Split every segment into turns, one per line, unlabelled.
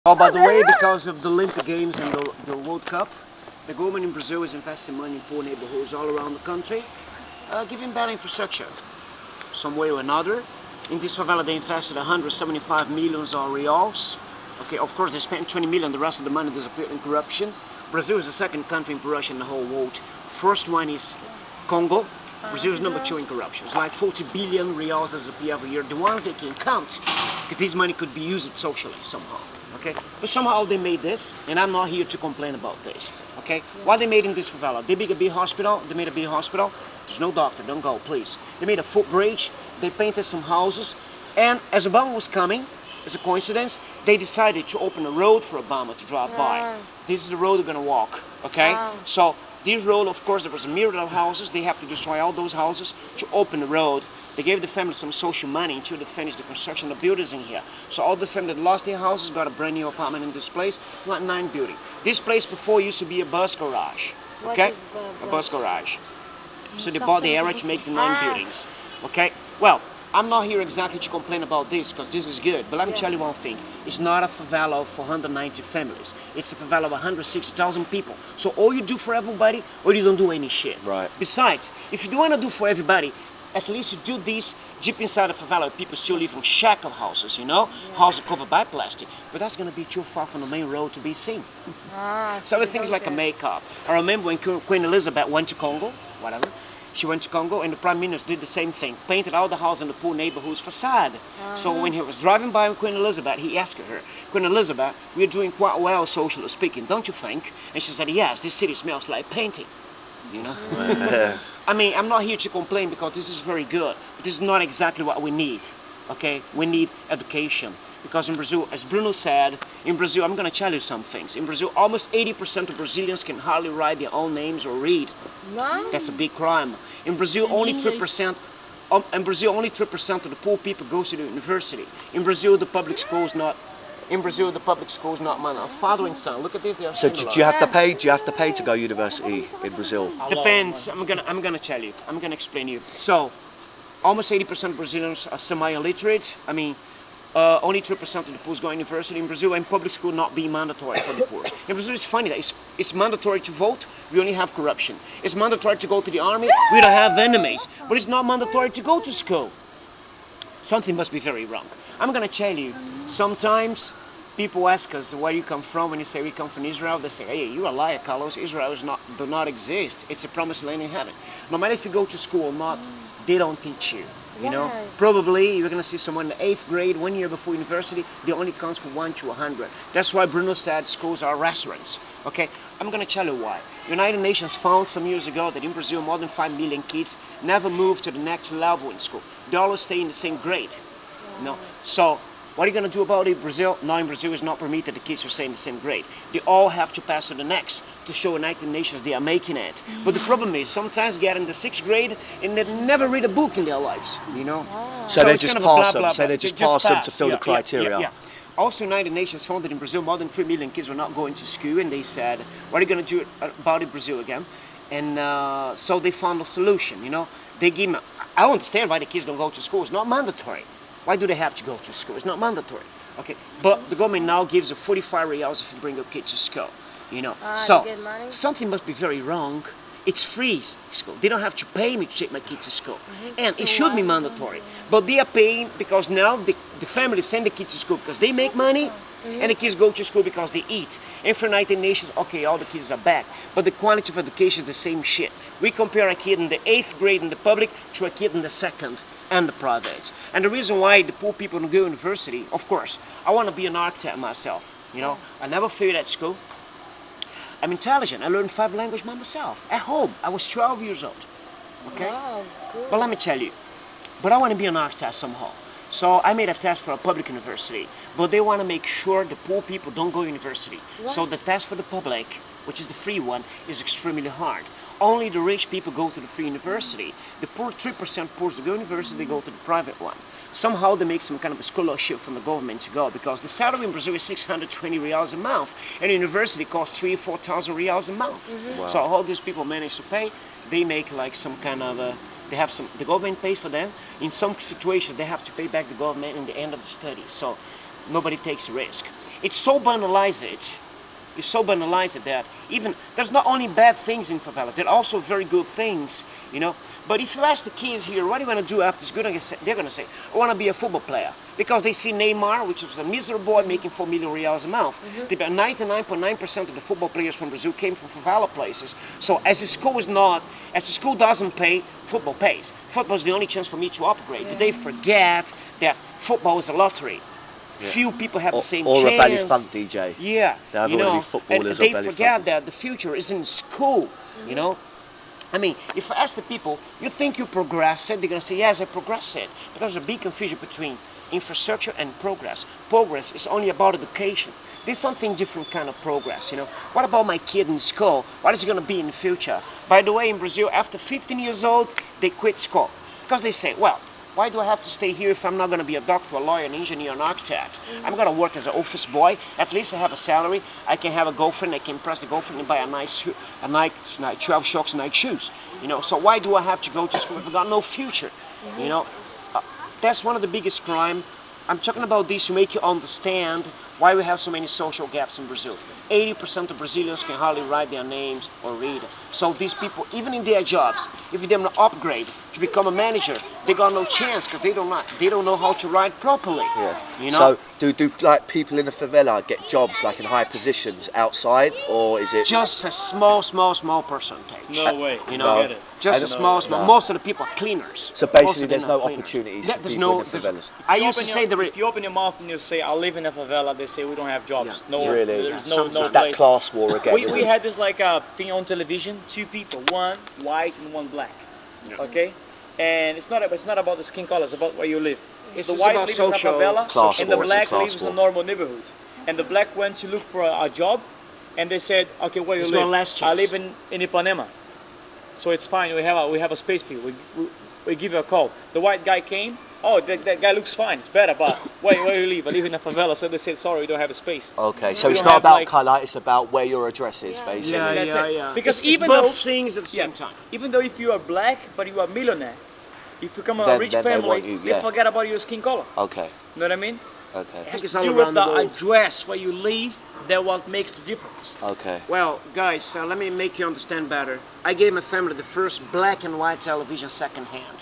Oh, by the way, because of the Olympic Games and the World Cup, the government in Brazil is investing money in poor neighborhoods all around the country, giving better infrastructure, some way or another. In this favela, they invested 175 million reals. Okay, of course, they spent 20 million. The rest of the money disappeared in corruption. Brazil is the second country in corruption in the whole world. First one is Congo. Brazil is number 2 in corruption. It's like 40 billion reals disappear every year. The ones they can count, because this money could be used socially somehow. Okay, but somehow they made this, and I'm not here to complain about this. Okay, what they made in this favela? They made a big hospital. They made a big hospital. There's no doctor. Don't go, please. They made a footbridge. They painted some houses, and as Obama was coming, as a coincidence, they decided to open a road for Obama to drive by. This is the road they're gonna walk. Okay, so this road, of course, there was a myriad of houses. They have to destroy all those houses to open the road. They gave the family some social money until they finished the construction of buildings in here. So all the family that lost their houses got a brand new apartment in this place. Like 9 buildings. This place before used to be a bus garage. Okay? A bus garage. So they bought the area to make the 9 buildings. Okay? Well, I'm not here exactly to complain about this, because this is good. But let me tell you one thing. It's not a favela of 490 families. It's a favela of 160,000 people. So or you do for everybody, or you don't do any shit.
Right.
Besides, if you don't want to do for everybody, at least you do this deep inside the favela. People still live in shackle houses, you know, houses covered by plastic. But that's going to be too far from the main road to be seen. So everything's like a makeup. I remember when Queen Elizabeth went to Congo, whatever. She went to Congo, and the Prime Minister did the same thing. Painted all the houses in the poor neighborhoods facade. So when he was driving by Queen Elizabeth, he asked her, Queen Elizabeth, we're doing quite well socially speaking, don't you think? And she said, yes, this city smells like painting. You know? I mean, I'm not here to complain, because this is very good, but this is not exactly what we need. Okay? We need education. Because in Brazil, as Bruno said, in Brazil, I'm going to tell you some things. In Brazil, almost 80% of Brazilians can hardly write their own names or read. That's a big crime. In Brazil, only 3%. In Brazil, only 3% of the poor people goes to the university. In Brazil, the public schools not. In Brazil, the public schools not money. Father and son. Look at this. They are
so do you have to pay? Do you have to pay to go to university in Brazil?
Depends. I'm gonna tell you. I'm gonna explain you. So, almost 80% of Brazilians are semi-illiterate. I mean, only 3% of the poor go to university in Brazil, and public school not being mandatory for the poor. In Brazil, it's funny that it's mandatory to vote. We only have corruption. It's mandatory to go to the army. We don't have enemies. But it's not mandatory to go to school. Something must be very wrong. I'm going to tell you, sometimes people ask us where you come from. When you say we come from Israel, they say, hey, you're a liar, Carlos. Israel does not exist. It's a promised land in heaven. No matter if you go to school or not, they don't teach you. You know, probably you're going to see someone in the 8th grade, 1 year before university, they only counts from 1 to 100. That's why Bruno said schools are restaurants. Okay, I'm going to tell you why. United Nations found some years ago that in Brazil more than 5 million kids never move to the next level in school. They always stay in the same grade. You know? So what are you going to do about it? Brazil? Now in Brazil, it's not permitted the kids to stay in the same grade. They all have to pass to the next to show United Nations they are making it. But the problem is, sometimes get in the 6th grade and they never read a book in their lives. You know.
So they just pass them. So they just pass them to fill the criteria.
Also, United Nations found that in Brazil more than 3 million kids were not going to school, and they said, what are you going to do about it, Brazil again? And so they found a solution. You know, they give them. I don't understand why the kids don't go to school. It's not mandatory. Why do they have to go to school? It's not mandatory. Okay, but the government now gives you 45 reals if you bring your kid to school. You know, so something must be very wrong. It's free school. They don't have to pay me to take my kid to school. And it should be mandatory. But they are paying because now the families send the kids to school because they make money, and the kids go to school because they eat. And for United Nations, okay, all the kids are back. But the quality of education is the same shit. We compare a kid in the 8th grade in the public to a kid in the 2nd and the private. And the reason why the poor people don't go to university, of course, I want to be an architect myself. You know, I never failed at school. I'm intelligent. I learned 5 languages by myself at home. I was 12 years old. Okay? Wow, good. But let me tell you, but I want to be an architect somehow. So I made a test for a public university, but they want to make sure the poor people don't go to university. So the test for the public, which is the free one, is extremely hard. Only the rich people go to the free university. The poor 3% poor to go to university, they go to the private one. Somehow they make some kind of a scholarship from the government to go, because the salary in Brazil is 620 reals a month, and university costs 3,000 or 4,000 reals a month. Wow. So all these people manage to pay. They make like some kind of they have some, the government pays for them. In some situations they have to pay back the government in the end of the study. So nobody takes risk. It's so banalized. It's so banalized that even there's not only bad things in favelas, there are also very good things, you know. But if you ask the kids here, what do you want to do after school? They're going to say, I want to be a football player. Because they see Neymar, which was a miserable boy making 4 million reals a month. 99.9% of the football players from Brazil came from favela places. So as the school doesn't pay, football pays. Football is the only chance for me to upgrade. But they forget that football is a lottery.
Yeah.
Few people have the same
or
chance.
Or a Valley Funk DJ.
Yeah,
they have
you know,
footballers
and they forget that the future is in school, you know. I mean, if I ask the people, you think you progressed? They're going to say, yes, I progressed. But there's a big confusion between infrastructure and progress. Progress is only about education. There's something different kind of progress, you know. What about my kid in school? What is he going to be in the future? By the way, in Brazil, after 15 years old, they quit school. Because they say, well, why do I have to stay here if I'm not going to be a doctor, a lawyer, an engineer, an architect? I'm going to work as an office boy. At least I have a salary. I can have a girlfriend. I can impress the girlfriend and buy a nice 12 shocks, Nike shoes. You know, so why do I have to go to school if I've got no future? You know, that's one of the biggest crime. I'm talking about this to make you understand why we have so many social gaps in Brazil. 80% of Brazilians can hardly write their names or read. So these people, even in their jobs, if they don't upgrade to become a manager, they got no chance because they don't know how to write properly.
Yeah.
You know?
So do like people in the favela get jobs like in high positions outside, or is it
just a small percentage?
No way.
You know,
Get it.
just a small. Most of the people are cleaners.
So basically, there's no opportunities for people in the favelas.
I used to say
if you open your mouth and you say, "I live in a favela," they say we don't have jobs.
Yeah.
No,
really?
there's no
it's
place.
that class war again.
We had this like a thing on television. 2 people, one white and one black.
Yeah.
Okay, and it's not about the skin color. It's about where you live.
It's
The white
about
lives in a favela,
class
and the
war,
black
class
lives in
war.
a normal neighborhood. And the black went to look for a job, and they said, "Okay, where you
It's
live?
got less chance.
I live in Ipanema, so it's fine. We have a space for you. We give you a call." The white guy came. Oh, that guy looks fine. It's better, but where you live? I live in a favela. So they said, sorry, we don't have a space.
Okay, so
We
it's
don't
not
have,
about
like,
colour, it's about where your address is, basically.
That's it.
Yeah.
Because
it's
even
both
though
things at the same time.
even though if you are black, but you are a millionaire, if you come from a
Then
rich
they
family,
want you, yeah.
they forget about your skin color.
Okay,
You know what I mean?
okay,
I think it's
Do
all
with
around the
the
world.
address where you live, that what makes the difference.
okay.
Well, guys, let me make you understand better. I gave my family the first black and white television second-hand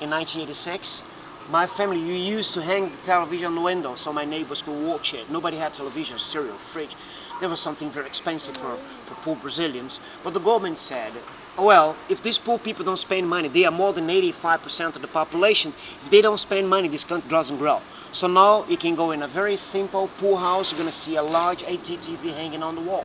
in 1986. My family, we used to hang the television on the window so my neighbors could watch it. Nobody had television, stereo, fridge. There was something very expensive for poor Brazilians. But the government said, well, if these poor people don't spend money, they are more than 85% of the population. If they don't spend money, this country doesn't grow. So now you can go in a very simple poor house, you're going to see a large AT TV hanging on the wall.